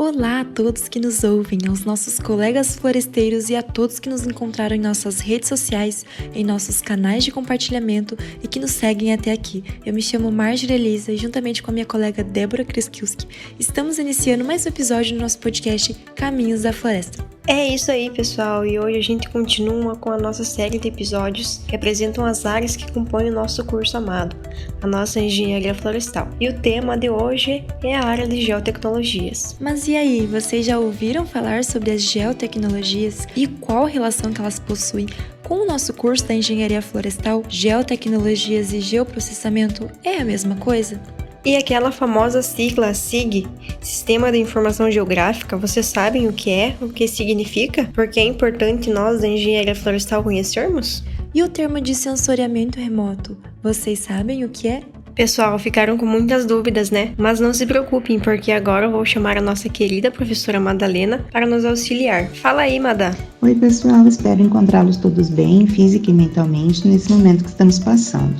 Olá a todos que nos ouvem, aos nossos colegas floresteiros e a todos que nos encontraram em nossas redes sociais, em nossos canais de compartilhamento e que nos seguem até aqui. Eu me chamo Marjorie Elisa e juntamente com a minha colega Débora Kreskiuski, estamos iniciando mais um episódio do nosso podcast Caminhos da Floresta. É isso aí, pessoal, e hoje a gente continua com a nossa série de episódios que apresentam as áreas que compõem o nosso curso amado, a nossa engenharia florestal. E o tema de hoje é a área de geotecnologias. Mas e aí, vocês já ouviram falar sobre as geotecnologias e qual relação que elas possuem com o nosso curso da engenharia florestal? Geotecnologias e geoprocessamento é a mesma coisa? E aquela famosa sigla SIG, Sistema de Informação Geográfica, vocês sabem o que significa? Porque é importante nós da engenharia florestal conhecermos? E o termo de sensoriamento remoto, vocês sabem o que é? Pessoal, ficaram com muitas dúvidas, né? Mas não se preocupem, porque agora eu vou chamar a nossa querida professora Madalena para nos auxiliar. Fala aí, Madá! Oi, pessoal, espero encontrá-los todos bem, física e mentalmente, nesse momento que estamos passando.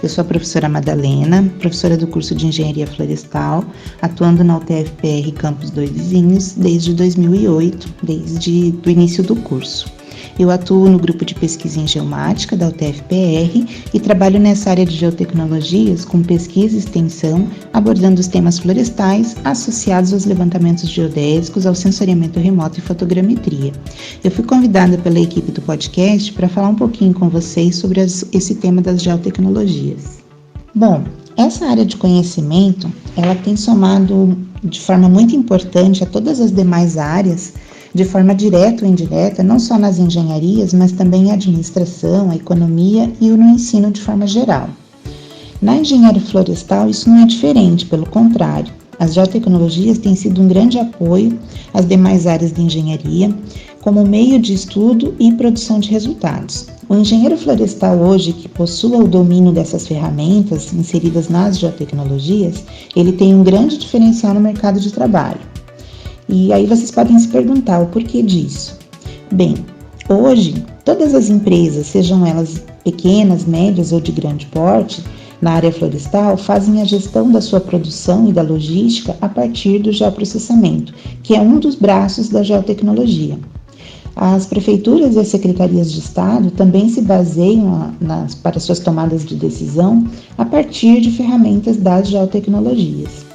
Eu sou a professora Madalena, professora do curso de Engenharia Florestal, atuando na UTFPR Campus Dois Vizinhos desde 2008, desde o início do curso. Eu atuo no grupo de pesquisa em geomática da UTFPR e trabalho nessa área de geotecnologias com pesquisa e extensão, abordando os temas florestais associados aos levantamentos geodésicos, ao sensoriamento remoto e fotogrametria. Eu fui convidada pela equipe do podcast para falar um pouquinho com vocês sobre esse tema das geotecnologias. Bom, essa área de conhecimento, ela tem somado de forma muito importante a todas as demais áreas, de forma direta ou indireta, não só nas engenharias, mas também a administração, a economia e no ensino de forma geral. Na engenharia florestal, isso não é diferente, pelo contrário. As geotecnologias têm sido um grande apoio às demais áreas de engenharia, como meio de estudo e produção de resultados. O engenheiro florestal hoje, que possua o domínio dessas ferramentas inseridas nas geotecnologias, ele tem um grande diferencial no mercado de trabalho. E aí vocês podem se perguntar o porquê disso. Bem, hoje todas as empresas, sejam elas pequenas, médias ou de grande porte, na área florestal, fazem a gestão da sua produção e da logística a partir do geoprocessamento, que é um dos braços da geotecnologia. As prefeituras e as secretarias de Estado também se baseiam para suas tomadas de decisão a partir de ferramentas das geotecnologias.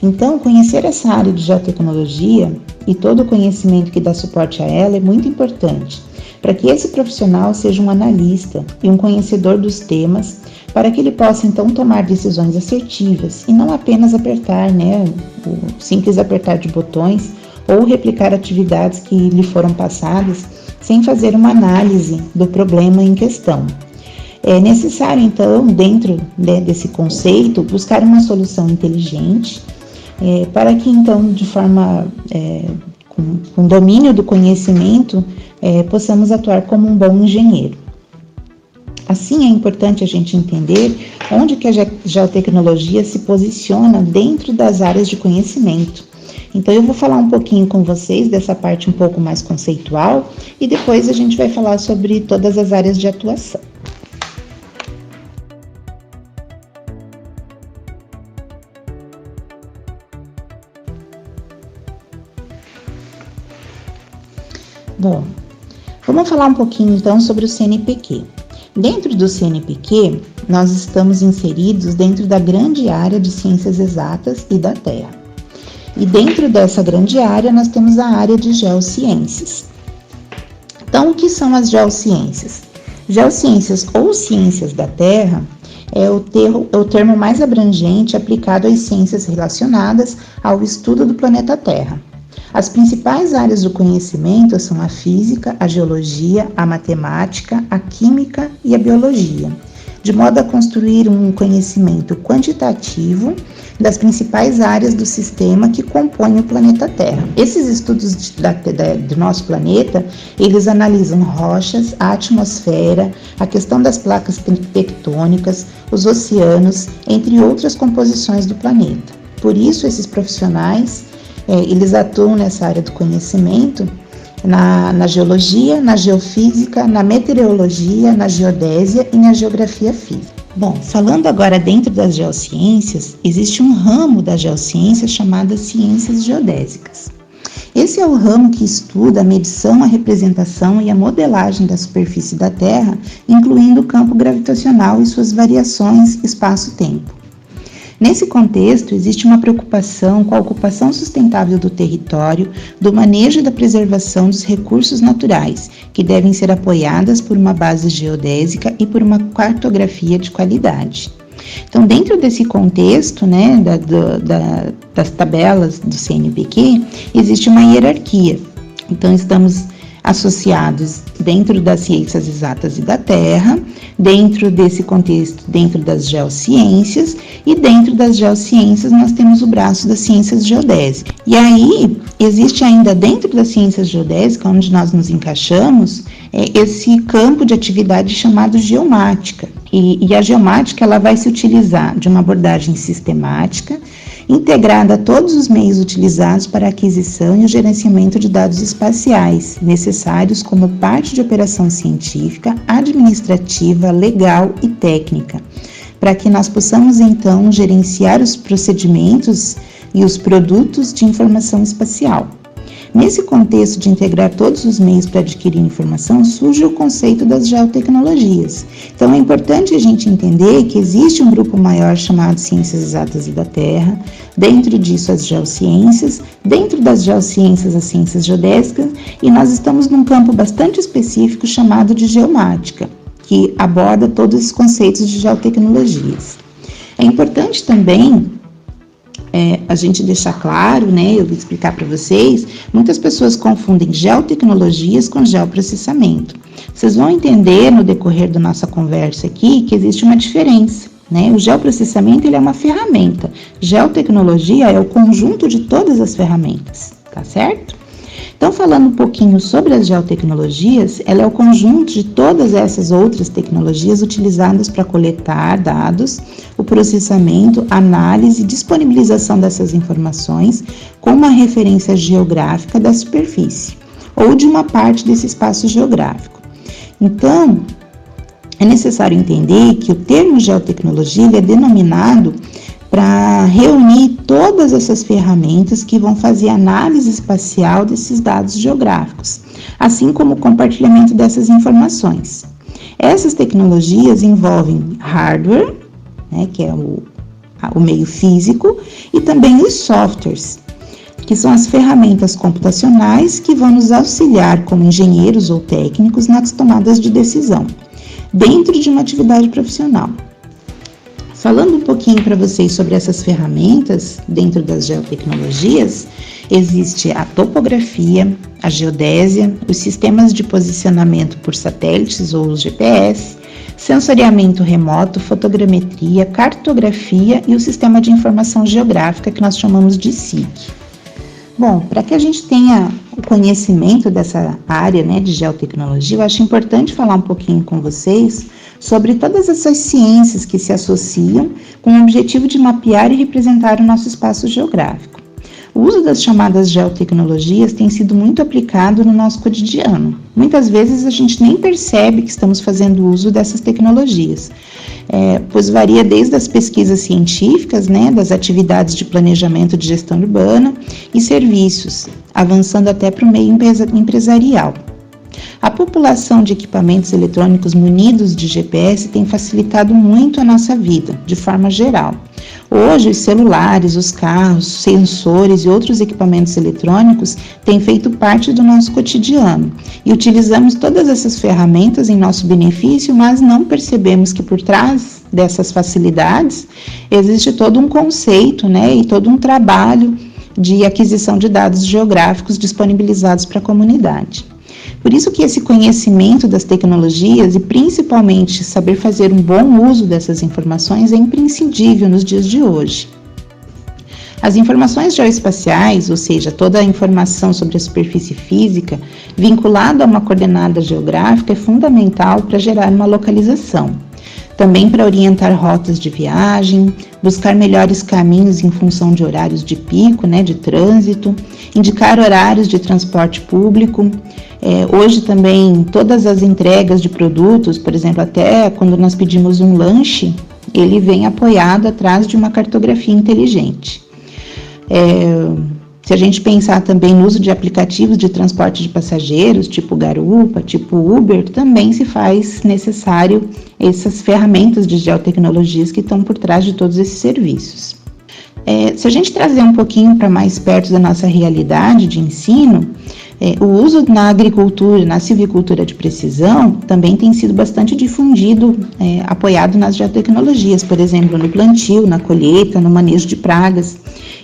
Então, conhecer essa área de geotecnologia e todo o conhecimento que dá suporte a ela é muito importante, para que esse profissional seja um analista e um conhecedor dos temas, para que ele possa então tomar decisões assertivas e não apenas apertar, o simples apertar de botões ou replicar atividades que lhe foram passadas sem fazer uma análise do problema em questão. É necessário então, dentro desse conceito, buscar uma solução inteligente, para que então, de forma, com domínio do conhecimento, possamos atuar como um bom engenheiro. Assim, é importante a gente entender onde que a geotecnologia se posiciona dentro das áreas de conhecimento. Então, eu vou falar um pouquinho com vocês dessa parte um pouco mais conceitual e depois a gente vai falar sobre todas as áreas de atuação. Bom, vamos falar um pouquinho então sobre o CNPq. Dentro do CNPq, nós estamos inseridos dentro da grande área de ciências exatas e da Terra. E dentro dessa grande área, nós temos a área de geociências. Então, o que são as geociências? Geociências ou ciências da Terra é o termo mais abrangente aplicado às ciências relacionadas ao estudo do planeta Terra. As principais áreas do conhecimento são a física, a geologia, a matemática, a química e a biologia, de modo a construir um conhecimento quantitativo das principais áreas do sistema que compõem o planeta Terra. Esses estudos do nosso planeta, eles analisam rochas, a atmosfera, a questão das placas tectônicas, os oceanos, entre outras composições do planeta. Por isso, esses profissionais eles atuam nessa área do conhecimento, na geologia, na geofísica, na meteorologia, na geodésia e na geografia física. Bom, falando agora dentro das geociências, existe um ramo das geociências chamado ciências geodésicas. Esse é o ramo que estuda a medição, a representação e a modelagem da superfície da Terra, incluindo o campo gravitacional e suas variações espaço-tempo. Nesse contexto, existe uma preocupação com a ocupação sustentável do território, do manejo e da preservação dos recursos naturais, que devem ser apoiadas por uma base geodésica e por uma cartografia de qualidade. Então, dentro desse contexto, né, das tabelas do CNPq, existe uma hierarquia. Então, estamos associados dentro das ciências exatas e da Terra, dentro desse contexto, dentro das geociências, e dentro das geociências nós temos o braço das ciências geodésicas. E aí, existe ainda dentro das ciências geodésicas, onde nós nos encaixamos, esse campo de atividade chamado geomática. E a geomática ela vai se utilizar de uma abordagem sistemática, integrada a todos os meios utilizados para a aquisição e o gerenciamento de dados espaciais, necessários como parte de operação científica, administrativa, legal e técnica, para que nós possamos então gerenciar os procedimentos e os produtos de informação espacial. Nesse contexto de integrar todos os meios para adquirir informação, surge o conceito das geotecnologias. Então, é importante a gente entender que existe um grupo maior chamado Ciências Exatas e da Terra, dentro disso as geociências, dentro das geociências as ciências geodésicas, e nós estamos num campo bastante específico chamado de geomática, que aborda todos esses conceitos de geotecnologias. É importante também a gente deixar claro, né, eu vou explicar para vocês, muitas pessoas confundem geotecnologias com geoprocessamento. Vocês vão entender no decorrer da nossa conversa aqui que existe uma diferença, né? O geoprocessamento ele é uma ferramenta, geotecnologia é o conjunto de todas as ferramentas, tá certo? Então, falando um pouquinho sobre as geotecnologias, ela é o conjunto de todas essas outras tecnologias utilizadas para coletar dados, o processamento, análise e disponibilização dessas informações com uma referência geográfica da superfície ou de uma parte desse espaço geográfico. Então, é necessário entender que o termo geotecnologia ele é denominado para reunir todas essas ferramentas que vão fazer análise espacial desses dados geográficos, assim como o compartilhamento dessas informações. Essas tecnologias envolvem hardware, né, que é o meio físico, e também os softwares, que são as ferramentas computacionais que vão nos auxiliar como engenheiros ou técnicos nas tomadas de decisão, dentro de uma atividade profissional. Falando um pouquinho para vocês sobre essas ferramentas dentro das geotecnologias, existe a topografia, a geodésia, os sistemas de posicionamento por satélites ou os GPS, sensoriamento remoto, fotogrametria, cartografia e o sistema de informação geográfica que nós chamamos de SIG. Bom, para que a gente tenha o conhecimento dessa área, né, de geotecnologia, eu acho importante falar um pouquinho com vocês sobre todas essas ciências que se associam com o objetivo de mapear e representar o nosso espaço geográfico. O uso das chamadas geotecnologias tem sido muito aplicado no nosso cotidiano. Muitas vezes a gente nem percebe que estamos fazendo uso dessas tecnologias, pois varia desde as pesquisas científicas, né, das atividades de planejamento de gestão urbana e serviços, avançando até para o meio empresarial. A população de equipamentos eletrônicos munidos de GPS tem facilitado muito a nossa vida, de forma geral. Hoje, os celulares, os carros, sensores e outros equipamentos eletrônicos têm feito parte do nosso cotidiano e utilizamos todas essas ferramentas em nosso benefício, mas não percebemos que por trás dessas facilidades existe todo um conceito, né, e todo um trabalho de aquisição de dados geográficos disponibilizados para a comunidade. Por isso que esse conhecimento das tecnologias e principalmente saber fazer um bom uso dessas informações é imprescindível nos dias de hoje. As informações geoespaciais, ou seja, toda a informação sobre a superfície física vinculada a uma coordenada geográfica é fundamental para gerar uma localização. Também para orientar rotas de viagem, buscar melhores caminhos em função de horários de pico, né, de trânsito, indicar horários de transporte público. Hoje também todas as entregas de produtos, por exemplo, até quando nós pedimos um lanche, ele vem apoiado atrás de uma cartografia inteligente. Se a gente pensar também no uso de aplicativos de transporte de passageiros, tipo Garupa, tipo Uber, também se faz necessário essas ferramentas de geotecnologias que estão por trás de todos esses serviços. Se a gente trazer um pouquinho para mais perto da nossa realidade de ensino, o uso na agricultura, na silvicultura de precisão, também tem sido bastante difundido, apoiado nas geotecnologias, por exemplo, no plantio, na colheita, no manejo de pragas.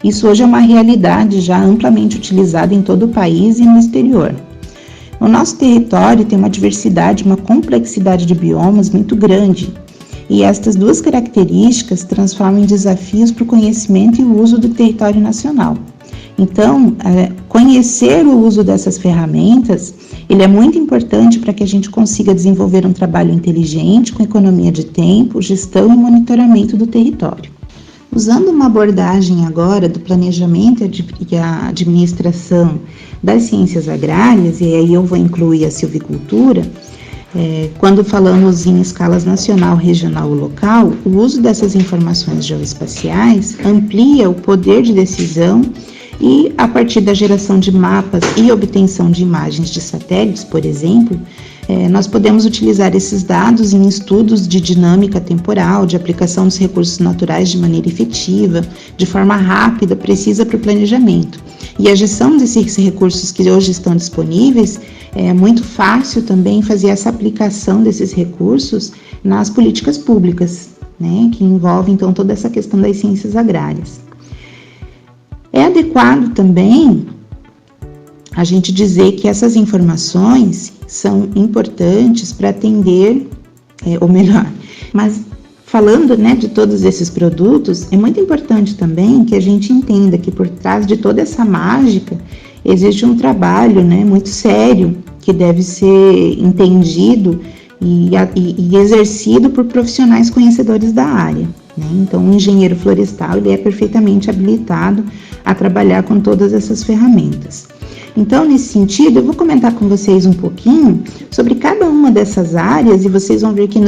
Isso hoje é uma realidade já amplamente utilizada em todo o país e no exterior. O nosso território tem uma diversidade, uma complexidade de biomas muito grande, e estas duas características transformam em desafios para o conhecimento e o uso do território nacional. Então, conhecer o uso dessas ferramentas, ele é muito importante para que a gente consiga desenvolver um trabalho inteligente, com economia de tempo, gestão e monitoramento do território. Usando uma abordagem agora do planejamento e a administração das ciências agrárias, e aí eu vou incluir a silvicultura, quando falamos em escalas nacional, regional ou local, o uso dessas informações geoespaciais amplia o poder de decisão e, a partir da geração de mapas e obtenção de imagens de satélites, por exemplo, nós podemos utilizar esses dados em estudos de dinâmica temporal, de aplicação dos recursos naturais de maneira efetiva, de forma rápida, precisa para o planejamento. E a gestão desses recursos que hoje estão disponíveis, é muito fácil também fazer essa aplicação desses recursos nas políticas públicas, né, que envolve então toda essa questão das ciências agrárias. É adequado também a gente dizer que essas informações são importantes para atender, ou melhor, mas falando, né, de todos esses produtos, é muito importante também que a gente entenda que por trás de toda essa mágica existe um trabalho, né, muito sério que deve ser entendido e exercido por profissionais conhecedores da área, né? Então, o engenheiro florestal ele é perfeitamente habilitado a trabalhar com todas essas ferramentas. Então, nesse sentido, eu vou comentar com vocês um pouquinho sobre cada uma dessas áreas e vocês vão ver que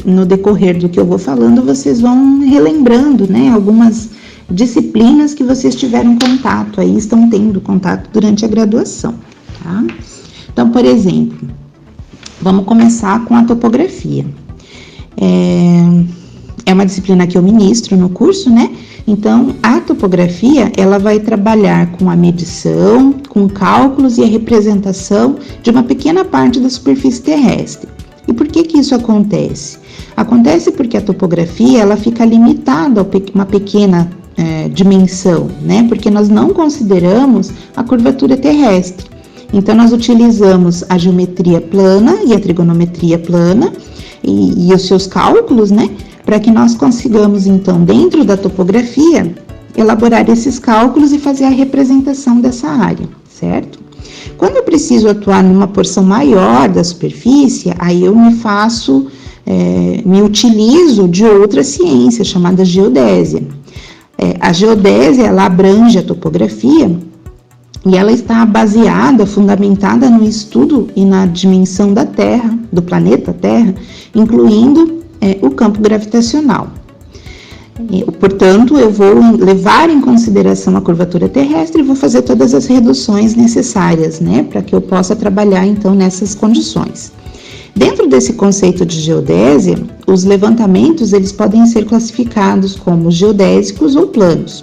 no decorrer do que eu vou falando, vocês vão relembrando, né, algumas disciplinas que vocês tiveram contato, aí estão tendo contato durante a graduação, tá? Então, por exemplo, vamos começar com a topografia. É uma disciplina que eu ministro no curso, né? Então, a topografia, ela vai trabalhar com a medição, com cálculos e a representação de uma pequena parte da superfície terrestre. E por que isso acontece? Acontece porque a topografia, ela fica limitada a uma pequena dimensão, né? Porque nós não consideramos a curvatura terrestre. Então, nós utilizamos a geometria plana e a trigonometria plana e os seus cálculos, né? Para que nós consigamos, então, dentro da topografia, elaborar esses cálculos e fazer a representação dessa área, certo? Quando eu preciso atuar numa porção maior da superfície, aí eu me utilizo de outra ciência chamada geodésia. A geodésia, ela abrange a topografia e ela está baseada, fundamentada no estudo e na dimensão da Terra, do planeta Terra, incluindo o campo gravitacional. Portanto, eu vou levar em consideração a curvatura terrestre e vou fazer todas as reduções necessárias, né, para que eu possa trabalhar, então, nessas condições. Dentro desse conceito de geodésia, os levantamentos, eles podem ser classificados como geodésicos ou planos.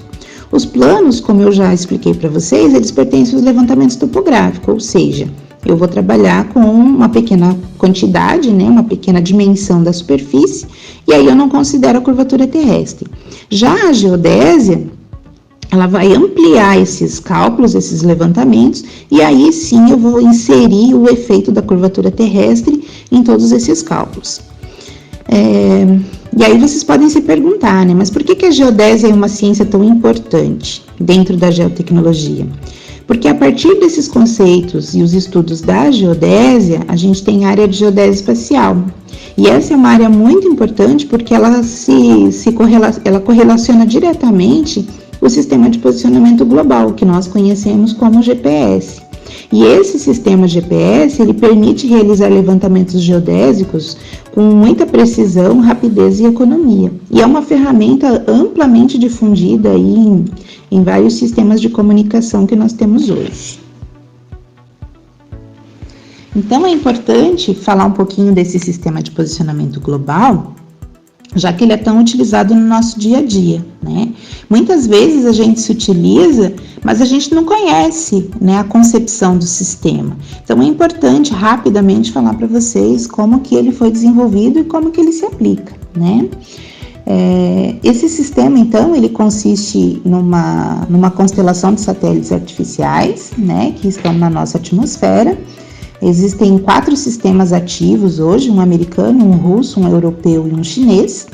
Os planos, como eu já expliquei para vocês, eles pertencem aos levantamentos topográficos, ou seja, eu vou trabalhar com uma pequena quantidade, né, uma pequena dimensão da superfície, e aí eu não considero a curvatura terrestre. Já a geodésia, ela vai ampliar esses cálculos, esses levantamentos, e aí sim eu vou inserir o efeito da curvatura terrestre em todos esses cálculos. E aí vocês podem se perguntar, né, mas por que a geodésia é uma ciência tão importante dentro da geotecnologia? Porque a partir desses conceitos e os estudos da geodésia, a gente tem a área de geodésia espacial. E essa é uma área muito importante porque ela correlaciona diretamente o sistema de posicionamento global, que nós conhecemos como GPS. E esse sistema GPS, ele permite realizar levantamentos geodésicos com muita precisão, rapidez e economia. E é uma ferramenta amplamente difundida aí em vários sistemas de comunicação que nós temos hoje. Então é importante falar um pouquinho desse sistema de posicionamento global, já que ele é tão utilizado no nosso dia a dia, né? Muitas vezes a gente se utiliza, mas a gente não conhece, né, a concepção do sistema. Então é importante rapidamente falar para vocês como que ele foi desenvolvido e como que ele se aplica, né? Esse sistema, então, ele consiste numa constelação de satélites artificiais, né, que estão na nossa atmosfera. Existem 4 sistemas ativos hoje, um americano, um russo, um europeu e um chinês.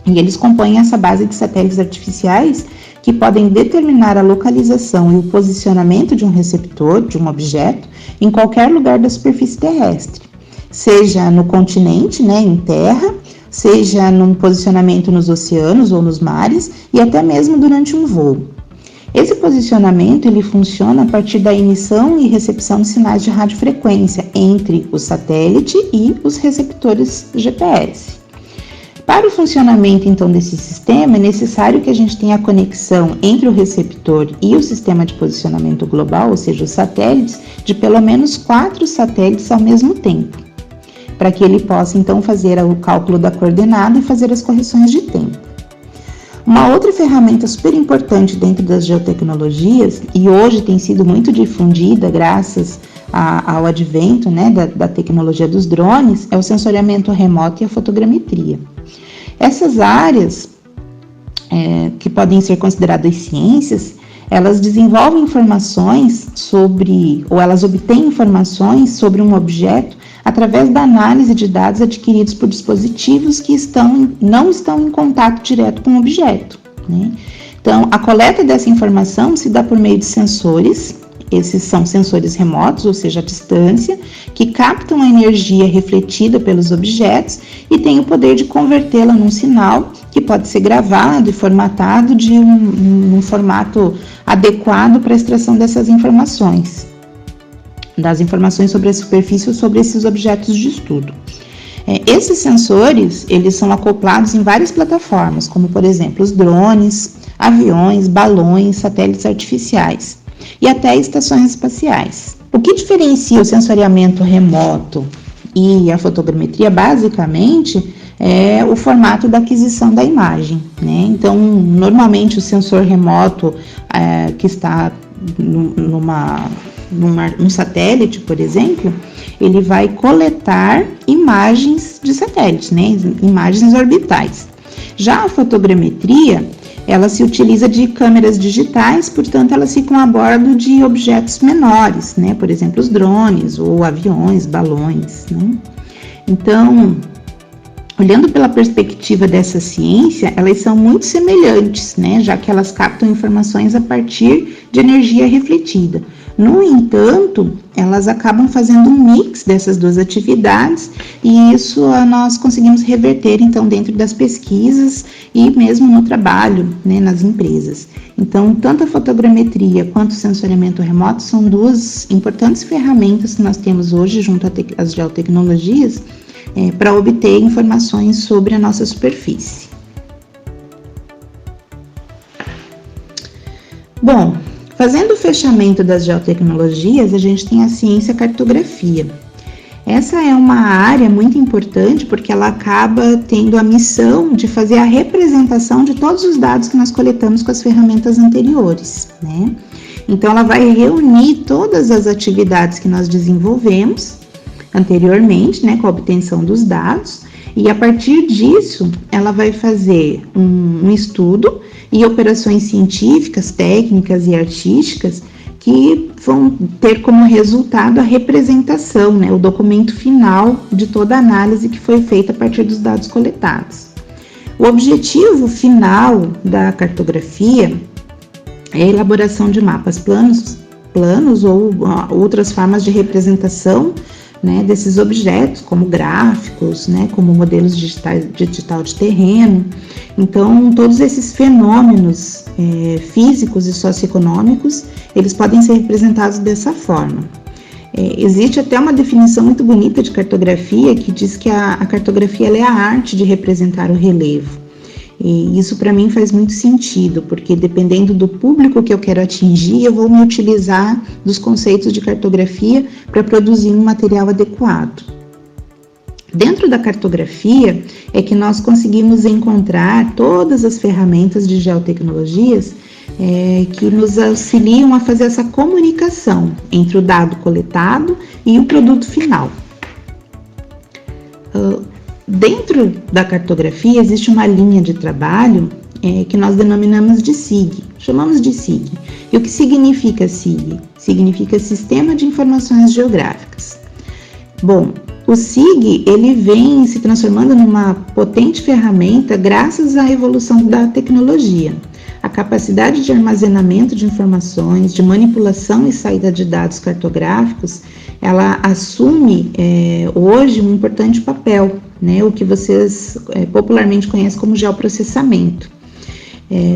E eles compõem essa base de satélites artificiais que podem determinar a localização e o posicionamento de um receptor, de um objeto, em qualquer lugar da superfície terrestre. Seja no continente, né, em terra, seja num posicionamento nos oceanos ou nos mares e até mesmo durante um voo. Esse posicionamento ele funciona a partir da emissão e recepção de sinais de radiofrequência entre o satélite e os receptores GPS. Para o funcionamento então desse sistema, é necessário que a gente tenha a conexão entre o receptor e o sistema de posicionamento global, ou seja, os satélites, de pelo menos 4 satélites ao mesmo tempo, para que ele possa então fazer o cálculo da coordenada e fazer as correções de tempo. Uma outra ferramenta super importante dentro das geotecnologias, e hoje tem sido muito difundida graças ao advento, né, da tecnologia dos drones, é o sensoriamento remoto e a fotogrametria. Essas áreas, que podem ser consideradas ciências, elas desenvolvem informações ou elas obtêm informações sobre um objeto através da análise de dados adquiridos por dispositivos que não estão em contato direto com o objeto, né? Então, a coleta dessa informação se dá por meio de sensores. Esses são sensores remotos, ou seja, à distância, que captam a energia refletida pelos objetos e têm o poder de convertê-la num sinal que pode ser gravado e formatado de um formato adequado para a extração dessas informações, das informações sobre a superfície ou sobre esses objetos de estudo. Esses sensores, eles são acoplados em várias plataformas, como por exemplo os drones, aviões, balões, satélites artificiais e até estações espaciais. O que diferencia o sensoriamento remoto e a fotogrametria, basicamente, é o formato da aquisição da imagem, né? Então, normalmente o sensor remoto que está num satélite, por exemplo, ele vai coletar imagens de satélites, né? Imagens orbitais. Já a fotogrametria, ela se utiliza de câmeras digitais, portanto, elas ficam a bordo de objetos menores, né? Por exemplo, os drones ou aviões, balões, né? Então, olhando pela perspectiva dessa ciência, elas são muito semelhantes, né? Já que elas captam informações a partir de energia refletida. No entanto, elas acabam fazendo um mix dessas duas atividades e isso nós conseguimos reverter, então, dentro das pesquisas e mesmo no trabalho, né, nas empresas. Então, tanto a fotogrametria quanto o sensoriamento remoto são duas importantes ferramentas que nós temos hoje junto às geotecnologias para obter informações sobre a nossa superfície. Bom, fazendo o fechamento das geotecnologias, a gente tem a ciência cartografia. Essa é uma área muito importante porque ela acaba tendo a missão de fazer a representação de todos os dados que nós coletamos com as ferramentas anteriores, né? Então, ela vai reunir todas as atividades que nós desenvolvemos anteriormente, né, com a obtenção dos dados, e a partir disso, ela vai fazer um estudo e operações científicas, técnicas e artísticas que vão ter como resultado a representação, né, o documento final de toda a análise que foi feita a partir dos dados coletados. O objetivo final da cartografia é a elaboração de mapas planos ou outras formas de representação, né, desses objetos, como gráficos, né, como modelos digital de terreno. Então, todos esses fenômenos físicos e socioeconômicos, eles podem ser representados dessa forma. Existe até uma definição muito bonita de cartografia que diz que a cartografia ela é a arte de representar o relevo. E isso para mim faz muito sentido, porque dependendo do público que eu quero atingir, eu vou me utilizar dos conceitos de cartografia para produzir um material adequado. Dentro da cartografia é que nós conseguimos encontrar todas as ferramentas de geotecnologias que nos auxiliam a fazer essa comunicação entre o dado coletado e o produto final. Dentro da cartografia existe uma linha de trabalho que nós denominamos de SIG, chamamos de SIG. E o que significa SIG? Significa Sistema de Informações Geográficas. Bom, o SIG ele vem se transformando numa potente ferramenta graças à evolução da tecnologia. A capacidade de armazenamento de informações, de manipulação e saída de dados cartográficos, ela assume hoje um importante papel, né, o que vocês popularmente conhecem como geoprocessamento.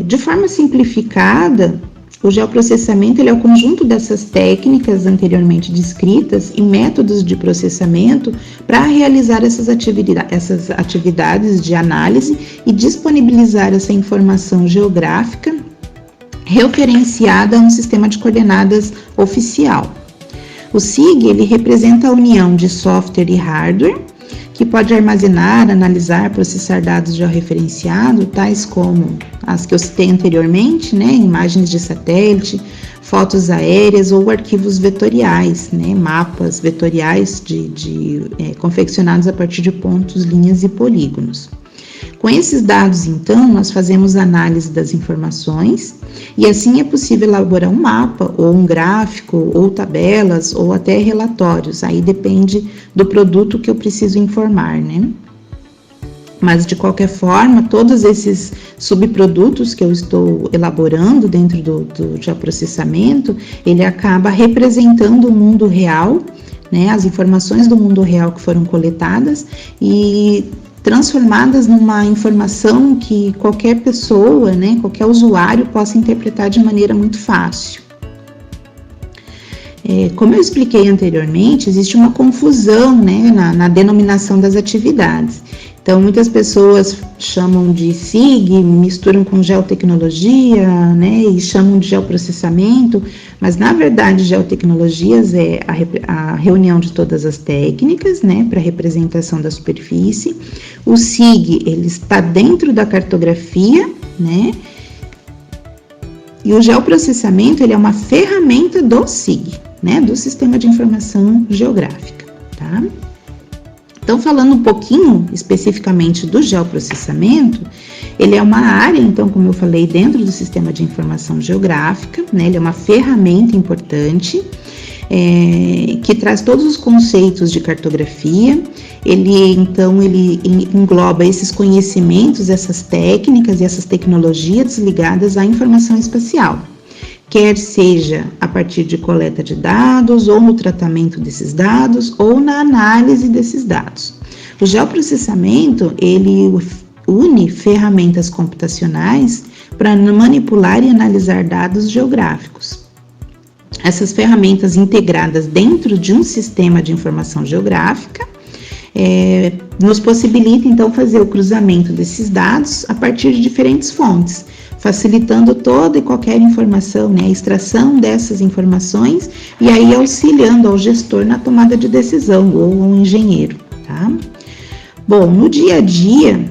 De forma simplificada, o geoprocessamento ele é o conjunto dessas técnicas anteriormente descritas e métodos de processamento para realizar essas atividades de análise e disponibilizar essa informação geográfica referenciada a um sistema de coordenadas oficial. O SIG ele representa a união de software e hardware, que pode armazenar, analisar, processar dados georreferenciados, tais como as que eu citei anteriormente, né, imagens de satélite, fotos aéreas ou arquivos vetoriais, né, mapas vetoriais confeccionados a partir de pontos, linhas e polígonos. Com esses dados, então, nós fazemos análise das informações e assim é possível elaborar um mapa, ou um gráfico, ou tabelas, ou até relatórios. Aí depende do produto que eu preciso informar, né? Mas, de qualquer forma, todos esses subprodutos que eu estou elaborando dentro do geoprocessamento, ele acaba representando o mundo real, né? As informações do mundo real que foram coletadas e transformadas numa informação que qualquer pessoa, né, qualquer usuário possa interpretar de maneira muito fácil. Como eu expliquei anteriormente, existe uma confusão, né, na denominação das atividades. Então, muitas pessoas chamam de SIG, misturam com geotecnologia, né, e chamam de geoprocessamento, mas na verdade geotecnologias é a reunião de todas as técnicas, né, para representação da superfície. O SIG, ele está dentro da cartografia, né, e o geoprocessamento, ele é uma ferramenta do SIG, né, do Sistema de Informação Geográfica, tá? Então, falando um pouquinho especificamente do geoprocessamento, ele é uma área, então, como eu falei, dentro do Sistema de Informação Geográfica, né, ele é uma ferramenta importante, que traz todos os conceitos de cartografia. Ele engloba esses conhecimentos, essas técnicas e essas tecnologias ligadas à informação espacial, quer seja a partir de coleta de dados, ou no tratamento desses dados, ou na análise desses dados. O geoprocessamento, ele une ferramentas computacionais para manipular e analisar dados geográficos. Essas ferramentas integradas dentro de um sistema de informação geográfica nos possibilita, então, fazer o cruzamento desses dados a partir de diferentes fontes, facilitando toda e qualquer informação, né, a extração dessas informações e aí auxiliando ao gestor na tomada de decisão ou ao engenheiro, tá? Bom, no dia a dia,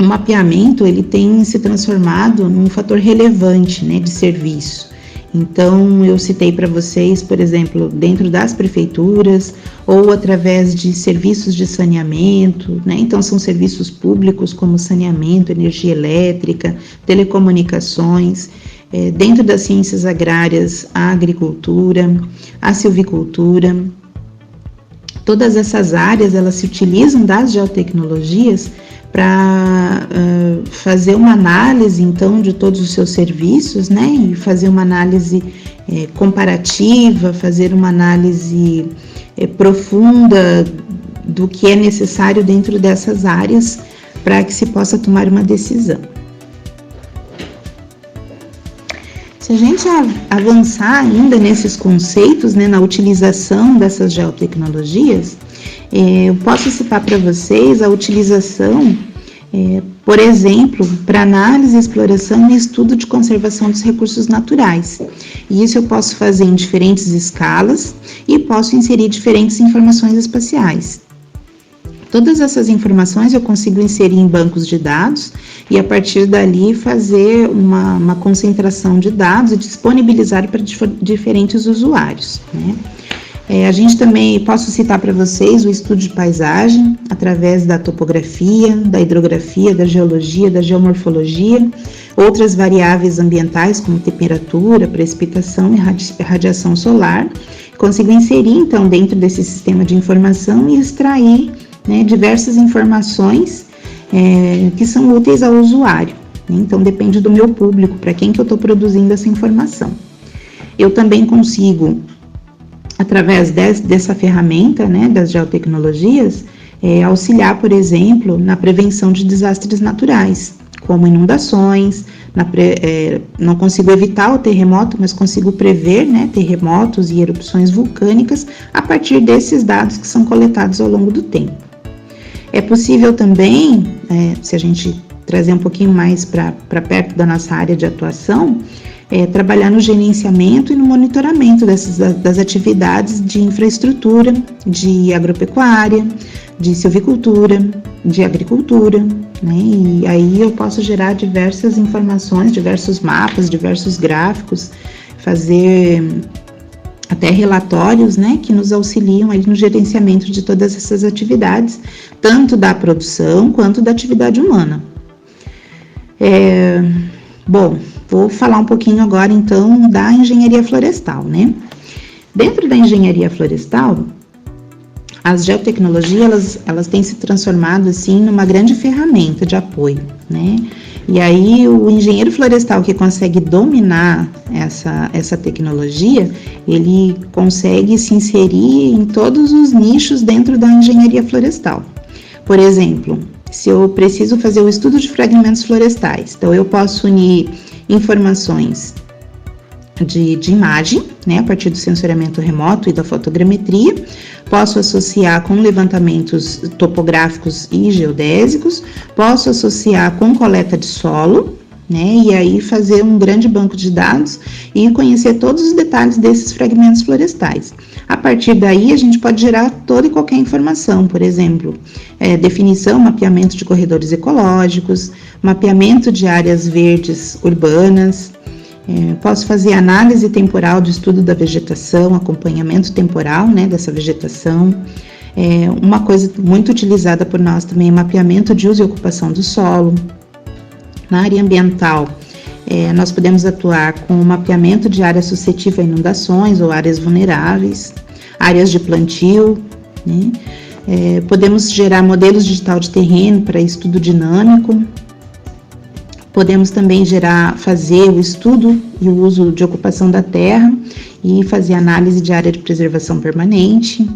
o mapeamento ele tem se transformado num fator relevante, né, de serviço. Então, eu citei para vocês, por exemplo, dentro das prefeituras ou através de serviços de saneamento, né? Então, são serviços públicos como saneamento, energia elétrica, telecomunicações, dentro das ciências agrárias, a agricultura, a silvicultura, Todas essas áreas, elas se utilizam das geotecnologias para fazer uma análise, então, de todos os seus serviços, né, e fazer uma análise comparativa, fazer uma análise profunda do que é necessário dentro dessas áreas para que se possa tomar uma decisão. Se a gente avançar ainda nesses conceitos, né, na utilização dessas geotecnologias, eu posso citar para vocês a utilização, por exemplo, para análise, exploração e estudo de conservação dos recursos naturais. E isso eu posso fazer em diferentes escalas e posso inserir diferentes informações espaciais. Todas essas informações eu consigo inserir em bancos de dados e a partir dali fazer uma concentração de dados e disponibilizar para diferentes usuários, né? A gente também, posso citar para vocês o estudo de paisagem através da topografia, da hidrografia, da geologia, da geomorfologia, outras variáveis ambientais como temperatura, precipitação e radiação solar. Consigo inserir então dentro desse sistema de informação e extrair, né, diversas informações que são úteis ao usuário, né? Então depende do meu público, para quem que eu estou produzindo essa informação. Eu também consigo, através dessa ferramenta, né, das geotecnologias, auxiliar, por exemplo, na prevenção de desastres naturais, como inundações. Não consigo evitar o terremoto, mas consigo prever, né, terremotos e erupções vulcânicas a partir desses dados que são coletados ao longo do tempo. É possível também, se a gente trazer um pouquinho mais para perto da nossa área de atuação, trabalhar no gerenciamento e no monitoramento das atividades de infraestrutura, de agropecuária, de silvicultura, de agricultura, né? E aí eu posso gerar diversas informações, diversos mapas, diversos gráficos, fazer até relatórios, né, que nos auxiliam aí no gerenciamento de todas essas atividades, tanto da produção quanto da atividade humana. Bom, vou falar um pouquinho agora, então, da engenharia florestal, né? Dentro da engenharia florestal, as geotecnologias, elas têm se transformado, assim, numa grande ferramenta de apoio, né? E aí, o engenheiro florestal que consegue dominar essa tecnologia, ele consegue se inserir em todos os nichos dentro da engenharia florestal. Por exemplo, se eu preciso fazer o estudo de fragmentos florestais, então eu posso unir informações de imagem, né, a partir do sensoriamento remoto e da fotogrametria, posso associar com levantamentos topográficos e geodésicos, posso associar com coleta de solo, né, e aí fazer um grande banco de dados e conhecer todos os detalhes desses fragmentos florestais. A partir daí, a gente pode gerar toda e qualquer informação, por exemplo, definição, mapeamento de corredores ecológicos, mapeamento de áreas verdes urbanas. Posso fazer análise temporal do estudo da vegetação, acompanhamento temporal, né, dessa vegetação. Uma coisa muito utilizada por nós também é mapeamento de uso e ocupação do solo. Na área ambiental, nós podemos atuar com o mapeamento de áreas suscetíveis a inundações ou áreas vulneráveis, áreas de plantio, né? Podemos gerar modelos digital de terreno para estudo dinâmico. Podemos também fazer o estudo e o uso de ocupação da terra e fazer análise de área de preservação permanente.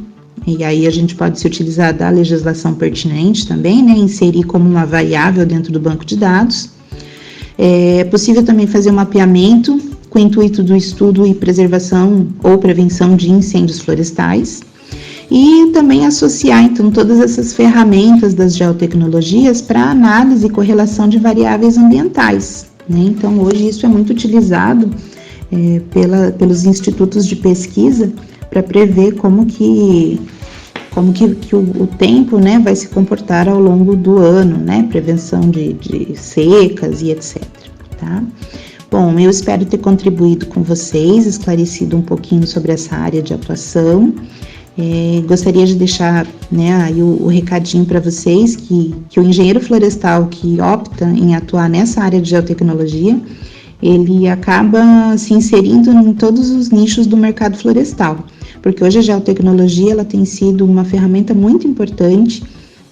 E aí a gente pode se utilizar da legislação pertinente também, né? Inserir como uma variável dentro do banco de dados. É possível também fazer um mapeamento com o intuito do estudo e preservação ou prevenção de incêndios florestais. E também associar, então, todas essas ferramentas das geotecnologias para análise e correlação de variáveis ambientais, né? Então, hoje isso é muito utilizado pelos institutos de pesquisa para prever como que o tempo, né, vai se comportar ao longo do ano, né? Prevenção de secas e etc, tá? Bom, eu espero ter contribuído com vocês, esclarecido um pouquinho sobre essa área de atuação. Gostaria de deixar, né, aí o recadinho para vocês que o engenheiro florestal que opta em atuar nessa área de geotecnologia, ele acaba se inserindo em todos os nichos do mercado florestal, porque hoje a geotecnologia ela tem sido uma ferramenta muito importante,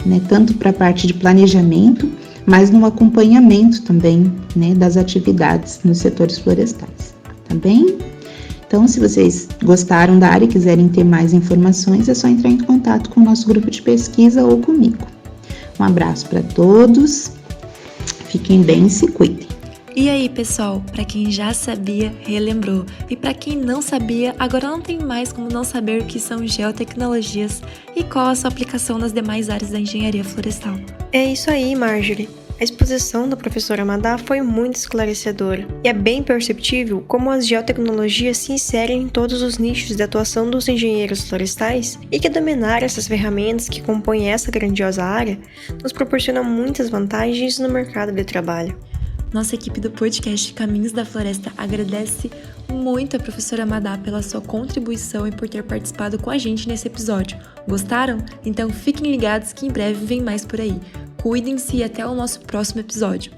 né, tanto para a parte de planejamento, mas no acompanhamento também, né, das atividades nos setores florestais, tá bem? Então, se vocês gostaram da área e quiserem ter mais informações, é só entrar em contato com o nosso grupo de pesquisa ou comigo. Um abraço para todos, fiquem bem e se cuidem. E aí, pessoal, para quem já sabia, relembrou. E para quem não sabia, agora não tem mais como não saber o que são geotecnologias e qual a sua aplicação nas demais áreas da engenharia florestal. É isso aí, Marjorie. A exposição da professora Madá foi muito esclarecedora e é bem perceptível como as geotecnologias se inserem em todos os nichos de atuação dos engenheiros florestais e que dominar essas ferramentas que compõem essa grandiosa área nos proporciona muitas vantagens no mercado de trabalho. Nossa equipe do podcast Caminhos da Floresta agradece muito a professora Madá pela sua contribuição e por ter participado com a gente nesse episódio. Gostaram? Então fiquem ligados que em breve vem mais por aí. Cuidem-se e até o nosso próximo episódio.